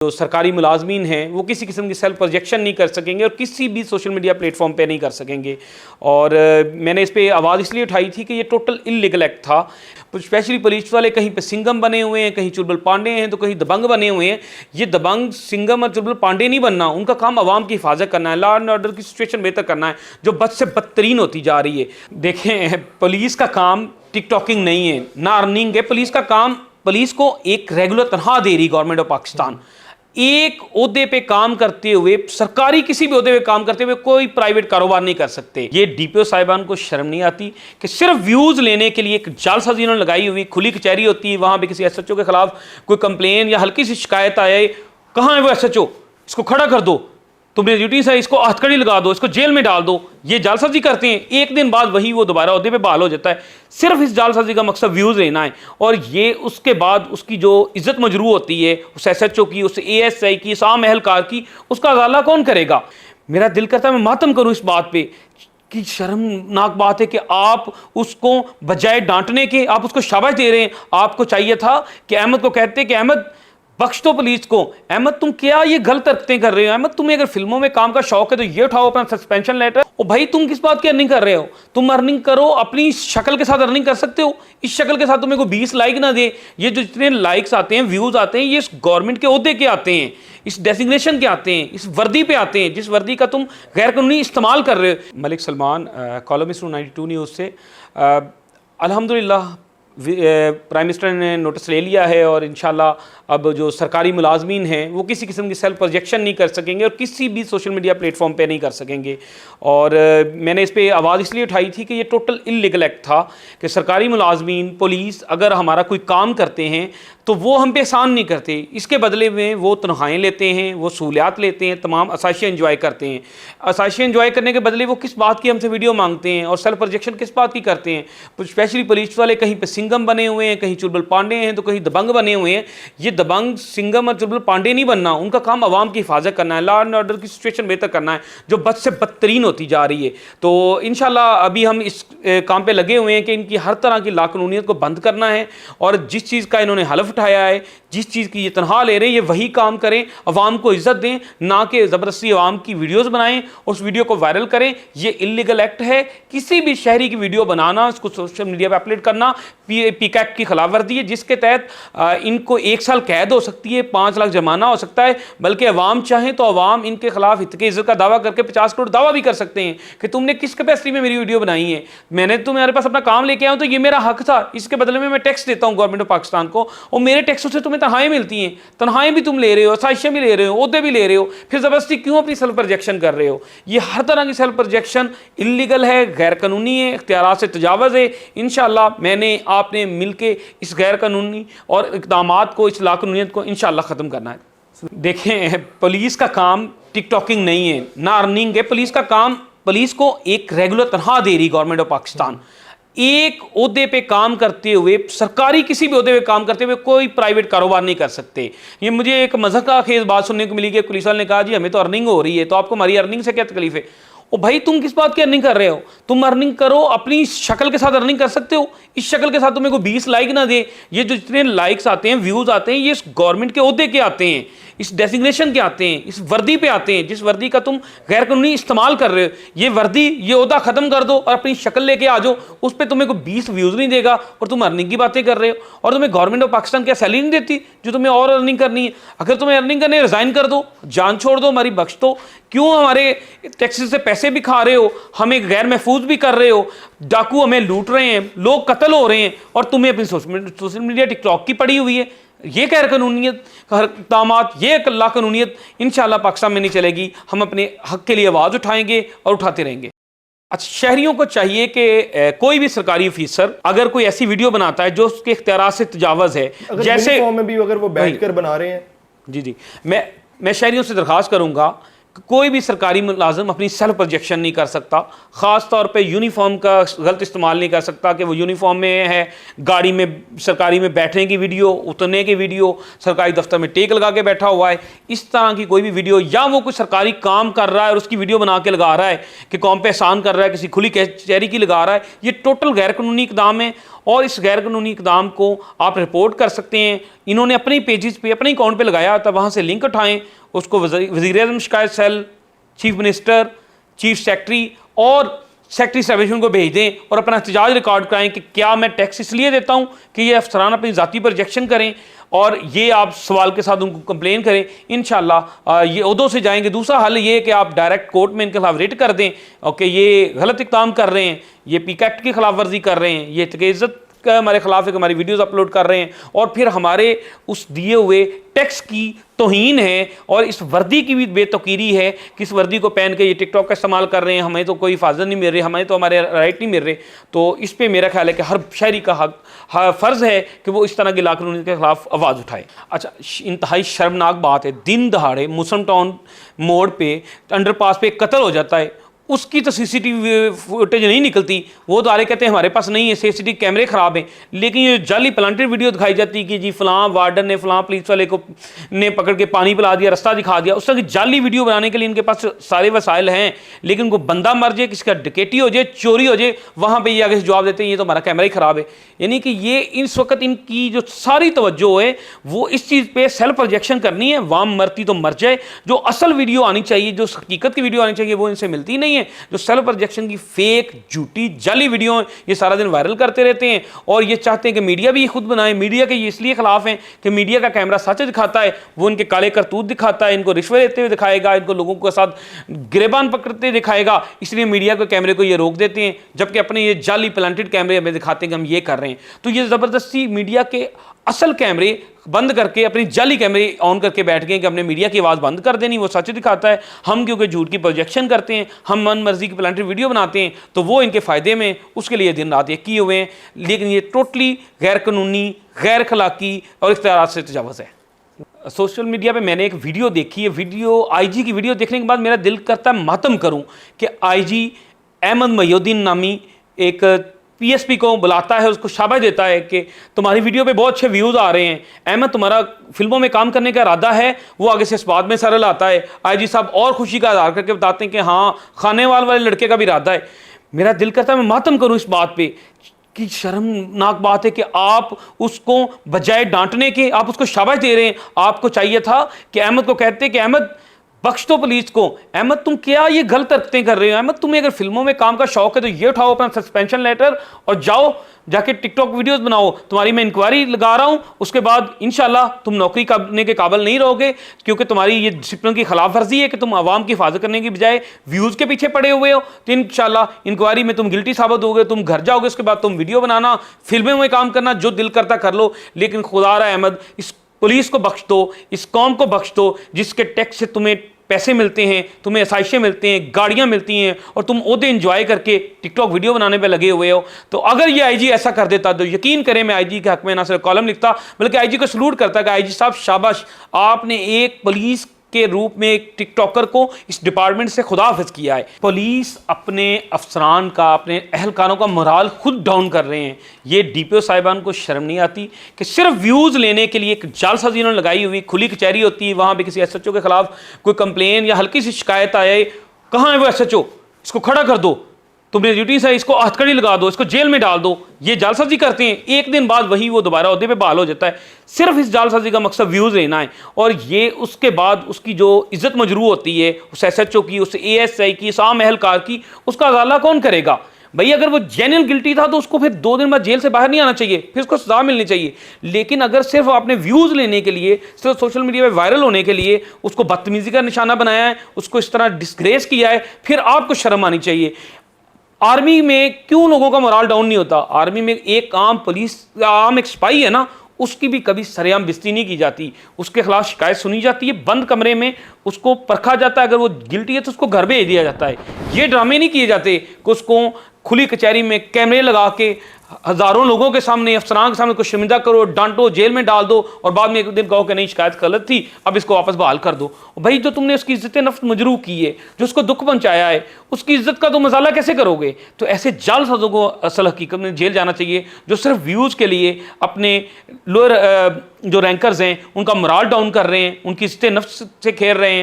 जो सरकारी मुलाजमीन हैं वो किसी किस्म की सेल्फ प्रोजेक्शन नहीं कर सकेंगे और किसी भी सोशल मीडिया प्लेटफॉर्म पे नहीं कर सकेंगे। और मैंने इस पर आवाज़ इसलिए उठाई थी कि ये टोटल इलीगल एक्ट था। स्पेशली पुलिस वाले कहीं पे सिंघम बने हुए हैं, कहीं चुलबुल पांडे हैं, तो कहीं दबंग बने हुए हैं। ये दबंग सिंघम और चुलबुल पांडे नहीं बनना, उनका काम आवाम की हिफाजत करना है, लॉ एंड ऑर्डर की सिचुएशन बेहतर करना है जो बद से बदतरीन होती जा रही है। देखें, पुलिस का काम टिकटॉकिंग नहीं है, ना अर्निंग है। पुलिस का काम, पुलिस को एक रेगुलर तनख्वाह दे रही गवर्नमेंट ऑफ पाकिस्तान। एक ओहदे पे काम करते हुए, सरकारी किसी भी ओहदे पे काम करते हुए कोई प्राइवेट कारोबार नहीं कर सकते। ये डीपीओ साहिबान को शर्म नहीं आती कि सिर्फ व्यूज लेने के लिए एक जालसाजी इन्होंने लगाई हुई। खुली कचहरी होती है, वहां पे किसी एसएचओ के खिलाफ कोई कंप्लेन या हल्की सी शिकायत आए, कहां है वो एसएचओ, इसको खड़ा कर दो, तुमने ड्यूटी से इसको हथकड़ी लगा दो, इसको जेल में डाल दो। ये जालसाजी करते हैं, एक दिन बाद वही वो दोबारा ओहदे पे बहाल हो जाता है। सिर्फ इस जालसाजी का मकसद व्यूज लेना है। और ये उसके बाद उसकी जो इज्जत मजरू होती है उस एसएचओ की, उस एएसआई की, उस आम एहलकार की, उसका अजाला कौन करेगा? मेरा दिल करता है मैं मातम करूं इस बात पे कि शर्मनाक बात है कि आप उसको बजाय डांटने के आप उसको शाबाश दे रहे हैं। आपको चाहिए था कि अहमद को कहते कि अहमद बख्श दो पुलिस को, अहमद तुम क्या ये गलत हरकतें कर रहे हो, अहमद तुम्हें अगर फिल्मों में काम का शौक है तो ये उठाओ अपना सस्पेंशन लेटर। ओ भाई, तुम किस बात की अर्निंग कर रहे हो? तुम अर्निंग करो, अपनी शक्ल के साथ अर्निंग कर सकते हो। इस शक्ल के साथ तुम्हें को 20 लाइक ना दे, ये जो जितने लाइक्स आते हैं, व्यूज आते हैं, ये इस गवर्नमेंट के ओहदे के आते हैं, इस डेजिग्नेशन के आते हैं, इस वर्दी पे आते हैं, जिस वर्दी का तुम गैर कानूनी इस्तेमाल कर रहे हो। मलिक सलमान, कॉलमिस्ट 92 न्यूज़ से। अल्हम्दुलिल्लाह प्राइम मिनिस्टर ने नोटिस ले लिया है और इंशाल्लाह अब जो सरकारी मुलाजमीन हैं वो किसी किस्म की सेल्फ प्रोजेक्शन नहीं कर सकेंगे और किसी भी सोशल मीडिया प्लेटफॉर्म पे नहीं कर सकेंगे। और मैंने इस पर आवाज़ इसलिए उठाई थी कि ये टोटल इलीगल एक्ट था कि सरकारी मुलाजमीन, पुलिस अगर हमारा कोई काम करते हैं तो वो हम पे एहसान नहीं करते, इसके बदले में वो तनख्वाहें लेते हैं, वो सहूलियात लेते हैं, तमाम आसाइशें इंजॉय करते हैं। आसाइशें इंजॉय करने के बदले वो किस बात की हमसे वीडियो मांगते हैं और सेल्फ प्रोजेक्शन किस बात की करते हैं। स्पेशली पुलिस वाले कहीं पे सिंघम बने हुए हैं, कहीं चुलबुल पांडे हैं, तो कहीं दबंग बने हुए हैं। ये दबंग सिंघम और चुलबुल पांडे नहीं बनना, उनका काम आवाम की हिफाजत करना है, लॉ एंड ऑर्डर की सिचुएशन बेहतर करना है जो बद से बदतरीन होती जा रही है। तो इंशाल्लाह अभी हम इस काम पे लगे हुए हैं कि इनकी हर तरह की लाकानूनियत को बंद करना है और जिस चीज़ का इन्होंने हलफ उठाया है, जिस चीज़ की ये तनख्वाह ले रहे हैं, ये वही काम करें, अवाम को इज्जत दें, ना कि ज़बरदस्ती अवाम की वीडियोस बनाएं और उस वीडियो को वायरल करें। ये इलीगल एक्ट है। किसी भी शहरी की वीडियो बनाना, उसको सोशल मीडिया पर अपलोड करना पीकैक की खिलाफ वर्जी है, जिसके तहत इनको 1 साल कैद हो सकती है, 5 लाख जुर्माना हो सकता है। बल्कि अवाम चाहें तो अवाम इनके खिलाफ हित के इज्जत का दावा करके 50 करोड़ दावा भी कर सकते हैं कि तुमने किस कैपेसिटी में मेरी वीडियो बनाई है, मैंने तुम्हारे पास अपना काम लेके आया हूं तो ये मेरा हक था, इसके बदले में मैं टैक्स देता हूं गवर्नमेंट ऑफ पाकिस्तान को और मेरे टैक्सों से तुम्हें तनख्वाहें मिलती हैं, तनख्वाहें भी तुम ले रहे हो, आसाइशें भी ले रहे हो, ओहदे भी ले रहे हो, फिर ज़बरदस्ती क्यों अपनी सेल्फ प्रोजेक्शन कर रहे हो? ये हर तरह की सेल्फ प्रोजेक्शन इलीगल है, गैर कानूनी है, इख्तियारात से तजावज़ है। इंशाअल्लाह मैंने आपने मिलके इस गैर कानूनी और इक़दामात को, इस लाकानूनियत को इंशाअल्लाह ख़त्म करना है। देखें, पुलिस का काम टिकटॉकिंग नहीं है, ना अर्निंग है। पुलिस का काम, पुलिस को एक रेगुलर तनख्वाह दे रही गवर्नमेंट ऑफ पाकिस्तान। एक ओहदे पे काम करते हुए, सरकारी किसी भी ओहदे पे काम करते हुए कोई प्राइवेट कारोबार नहीं कर सकते। ये मुझे एक मज़ाक का खेज बात सुनने को मिली कि पुलिस वाले ने कहा जी हमें तो अर्निंग हो रही है, तो आपको हमारी अर्निंग से क्या तकलीफ है? ओ भाई, तुम किस बात की अर्निंग कर रहे हो? तुम अर्निंग करो, अपनी शक्ल के साथ अर्निंग कर सकते हो। इस शक्ल के साथ तुम्हें को 20 लाइक ना दे, ये जो जितने लाइक्स आते हैं, व्यूज आते हैं, ये इस गवर्नमेंट के ओहदे के आते हैं, इस डेजिग्नेशन के आते हैं, इस वर्दी पे आते हैं, जिस वर्दी का तुम गैर कानूनी इस्तेमाल कर रहे हो। ये वर्दी, ये ओहदा खत्म कर दो और अपनी शक्ल लेके आ जाओ, उस पर तुम्हें को 20 व्यूज नहीं देगा और तुम अर्निंग की बातें कर रहे हो। और तुम्हें गवर्नमेंट ऑफ पाकिस्तान क्या सैलरी नहीं देती जो तुम्हें और अर्निंग करनी है? अगर तुम्हें अर्निंग करनी है, रिजाइन कर दो, जान छोड़ दो, हमारी बख्श दो। क्यों हमारे टैक्सेस से पैसे भी खा रहे हो, हमें गैर महफूज भी कर रहे हो, डाकू हमें लूट रहे हैं, लोग कत्ल हो रहे हैं और तुम्हें अपनी सोशल मीडिया टिकटॉक की पड़ी हुई है। ये गैर कानूनियत इक़दामात, ये लाकानूनियत इंशाअल्लाह पाकिस्तान में नहीं चलेगी। हम अपने हक के लिए आवाज़ उठाएंगे और उठाते रहेंगे। अच्छा, शहरियों को चाहिए कि कोई भी सरकारी ऑफिसर अगर कोई ऐसी वीडियो बनाता है जो उसके इख्तियारात से तजावज़ है, जैसे में भी अगर वो बैठकर बना रहे हैं, जी, मैं शहरियों से दरख्वास्त करूँगा कोई भी सरकारी मुलाजिम अपनी सेल्फ प्रोजेक्शन नहीं कर सकता। ख़ास तौर पे यूनिफॉर्म का गलत इस्तेमाल नहीं कर सकता कि वो यूनिफॉर्म में है, गाड़ी में सरकारी में बैठने की वीडियो, उतरने की वीडियो, सरकारी दफ्तर में टेक लगा के बैठा हुआ है, इस तरह की कोई भी वीडियो, या वो कोई सरकारी काम कर रहा है और उसकी वीडियो बना के लगा रहा है कि कौम पे एहसान कर रहा है, किसी खुली कचहरी की लगा रहा है, ये टोटल गैर कानूनी इक़दाम है। और इस गैर कानूनी इकदाम को आप रिपोर्ट कर सकते हैं। इन्होंने अपने पेजेस पे, अपने अकाउंट पे लगाया था, वहाँ से लिंक उठाएं, उसको वज़ीर-ए-आज़म शिकायत cell, chief minister, chief secretary और सेक्रेटरी सेवेशन को भेज दें और अपना एहतजाज रिकॉर्ड कराएं कि क्या मैं टैक्स इसलिए देता हूं कि ये अफसरान अपनी ज़ाती पर रिजेक्शन करें, और ये आप सवाल के साथ उनको कंप्लेन करें। इंशाल्लाह ये ओहदों से जाएंगे। दूसरा हल ये है कि आप डायरेक्ट कोर्ट में इनके खिलाफ रिट कर दें कि ये गलत इक़दाम कर रहे हैं, ये पीक एक्ट की खिलाफ वर्जी कर रहे हैं, ये इज़्ज़त का हमारे खिलाफ है, हमारी वीडियोस अपलोड कर रहे हैं, और फिर हमारे उस दिए हुए टैक्स की तौहीन है और इस वर्दी की भी बेतौकीरी है कि इस वर्दी को पहन के ये टिकटॉक का इस्तेमाल कर रहे हैं, हमें तो कोई हिफाजत नहीं मिल रही, हमें तो हमारे राइट नहीं मिल रहे। तो इस पर मेरा ख्याल है कि हर शहरी का फ़र्ज़ है कि वो इस तरह की लाकानूनी के खिलाफ आवाज़ उठाए। अच्छा, इंतहाई शर्मनाक बात है, दिन दहाड़े मुसलम टाउन मोड़ पे अंडरपास पे एक कत्ल हो जाता है, उसकी तो सीसीटीवी फुटेज नहीं निकलती। वो तो आ रहे कहते हैं हमारे पास नहीं है, सीसीटीवी कैमरे ख़राब हैं, लेकिन ये जाली प्लांटेड वीडियो दिखाई जाती है कि जी फ़लाँ वार्डन ने फ़लाँ पुलिस वाले को ने पकड़ के पानी पिला दिया, रास्ता दिखा दिया। उस तरह की जाली वीडियो बनाने के लिए इनके पास सारे वसाइल हैं, लेकिन उनको बंदा मर जाए, किसी का डकैती हो जाए, चोरी हो जाए, वहाँ पर ये आगे से जवाब देते हैं ये तो हमारा कैमरा ही ख़राब है। यानी कि ये इस वक्त इनकी जो सारी तवज्जो है वो इस चीज़ पर सेल्फ प्रोजेक्शन करनी है। वाम मरती तो मर जाए, जो असल वीडियो आनी चाहिए, जो हकीकत की वीडियो आनी चाहिए, वो इनसे मिलती नहीं है। जो सेल्फ प्रोजेक्शन की फेक झूठी जाली वीडियो ये सारा दिन वायरल करते रहते हैं, और ये चाहते हैं कि मीडिया भी ये खुद बनाए। मीडिया के ये इसलिए खिलाफ हैं कि मीडिया का कैमरा सच दिखाता है, वो इनके काले करतूत दिखाता है, इनको रिश्वत देते हुए दिखाएगा, इनको लोगों के साथ गिरेबान पकड़ते दिखाएगा, इसलिए मीडिया के कैमरे को ये रोक देते हैं, जबकि अपने ये जाली प्लांटेड कैमरे हमें दिखाते हैं कि हम ये कर रहे हैं। तो ये ज़बरदस्ती मीडिया के असल कैमरे बंद करके अपनी जाली कैमरे ऑन करके बैठ गए कि हमने मीडिया की आवाज़ बंद कर देनी, वो सच दिखाता है, हम क्योंकि झूठ की प्रोजेक्शन करते हैं, हम मन मर्जी की प्लांटेड वीडियो बनाते हैं, तो वो इनके फ़ायदे में, उसके लिए दिन रात एक किए हुए हैं। लेकिन ये टोटली गैर कानूनी, गैर अखलाकी और इख्तियार से तजावुज़ है। सोशल मीडिया पे मैंने एक वीडियो देखी है, वीडियो आईजी की वीडियो देखने के बाद मेरा दिल करता है मातम करूं कि आईजी अहमद महिउद्दीन नामी एक पीएसपी को बुलाता है, उसको शाबाश देता है कि तुम्हारी वीडियो पे बहुत अच्छे व्यूज़ आ रहे हैं, अहमद तुम्हारा फिल्मों में काम करने का इरादा है। वो आगे से इस बात में सरल आता है, आईजी साहब और खुशी का इज़हार करके बताते हैं कि हाँ खानेवाल वाले लड़के का भी इरादा है। मेरा दिल करता है मैं मातम करूँ इस बात पे कि शर्मनाक बात है कि आप उसको बजाय डांटने के आप उसको शाबाश दे रहे हैं। आपको चाहिए था कि अहमद को कहते कि अहमद बख्श दो पुलिस को, अहमद तुम क्या ये गलत हरकतें कर रहे हो, अहमद तुम्हें अगर फिल्मों में काम का शौक है तो ये उठाओ अपना सस्पेंशन लेटर और जाओ जाके टिकटॉक वीडियोस बनाओ, तुम्हारी मैं इंक्वायरी लगा रहा हूं, उसके बाद इंशाल्लाह तुम नौकरी करने के काबिल नहीं रहोगे, क्योंकि तुम्हारी ये डिसिप्लिन की खिलाफ वर्जी है कि तुम आवाम की हिफाजत करने की बजाय व्यूज़ के पीछे पड़े हुए हो। तो इंशाल्लाह इंक्वायरी में तुम गिल्टी साबित होगे, तुम घर जाओगे, उसके बाद तुम वीडियो बनाना, फिल्मों में काम करना, जो दिल करता कर लो, लेकिन खुदारा अहमद इस पुलिस को बख्श दो, इस कौम को बख्श दो जिसके टैक्स से तुम्हें पैसे मिलते हैं, तुम्हें आसाइशें मिलते हैं, गाड़ियां मिलती हैं, और तुम ओहदे एंजॉय करके टिकटॉक वीडियो बनाने पे लगे हुए हो। तो अगर ये आईजी ऐसा कर देता तो यकीन करें मैं आईजी के हक में ना सिर्फ कॉलम लिखता बल्कि आईजी को सलूट करता कि आईजी साहब शाबाश, आपने एक पुलिस के रूप में एक टिकटॉकर को इस डिपार्टमेंट से खुदाफिज किया है। पुलिस अपने अफसरान का, अपने अहलकारों का मोराल खुद डाउन कर रहे हैं। ये डीपीओ साहिबान को शर्म नहीं आती कि सिर्फ व्यूज़ लेने के लिए एक जालसाजी इन्होंने लगाई हुई, खुली कचहरी होती है, वहाँ पे किसी एसएचओ के खिलाफ कोई कंप्लेन या हल्की सी शिकायत आए, कहाँ है वो एसएचओ, इसको खड़ा कर दो, तुमने ड्यूटी से इसको हथकड़ी लगा दो, इसको जेल में डाल दो। ये जालसाजी करते हैं, एक दिन बाद वही वो दोबारा ओहदे पे बहाल हो जाता है। सिर्फ इस जालसाजी का मकसद व्यूज़ लेना है, और ये उसके बाद उसकी जो इज्जत मजरू होती है उस एसएचओ की, उस एएसआई की, उस आम एहलकार की, उसका अजाला कौन करेगा भाई? अगर वो जेन्युइन गिल्टी था तो उसको फिर 2 दिन बाद जेल से बाहर नहीं आना चाहिए, फिर उसको सजा मिलनी चाहिए। लेकिन अगर सिर्फ आपने व्यूज़ लेने के लिए, सिर्फ सोशल मीडिया पे वायरल होने के लिए उसको बदतमीजी का निशाना बनाया है, उसको इस तरह डिस्ग्रेस किया है, फिर आपको शर्म आनी चाहिए। आर्मी में क्यों लोगों का मोराल डाउन नहीं होता? आर्मी में एक आम पुलिस, आम एक सिपाही है ना, उसकी भी कभी सरेआम बेइज्जती नहीं की जाती, उसके खिलाफ शिकायत सुनी जाती है, बंद कमरे में उसको परखा जाता है, अगर वो गिल्टी है तो उसको घर भेज दिया जाता है। ये ड्रामे नहीं किए जाते कि उसको खुली कचहरी में कैमरे लगा के हज़ारों लोगों के सामने, अफसरान के सामने को शर्मिंदा करो, डांटो, जेल में डाल दो, और बाद में एक दिन कहो कि नहीं शिकायत गलत थी, अब इसको वापस बहाल कर दो। भाई जो तुमने उसकी इज्जत नफ्स मजरू की है, जो उसको दुख पहुंचाया है, उसकी इज्जत का तो मजाला कैसे करोगे? तो ऐसे जालसाजों को असल हकीकत में जेल जाना चाहिए, जो सिर्फ व्यूज़ के लिए अपने लोअर जो रैंकर्स हैं उनका मोराल डाउन कर रहे हैं, उनकी इज्जत नफ्स से खेल रहे हैं।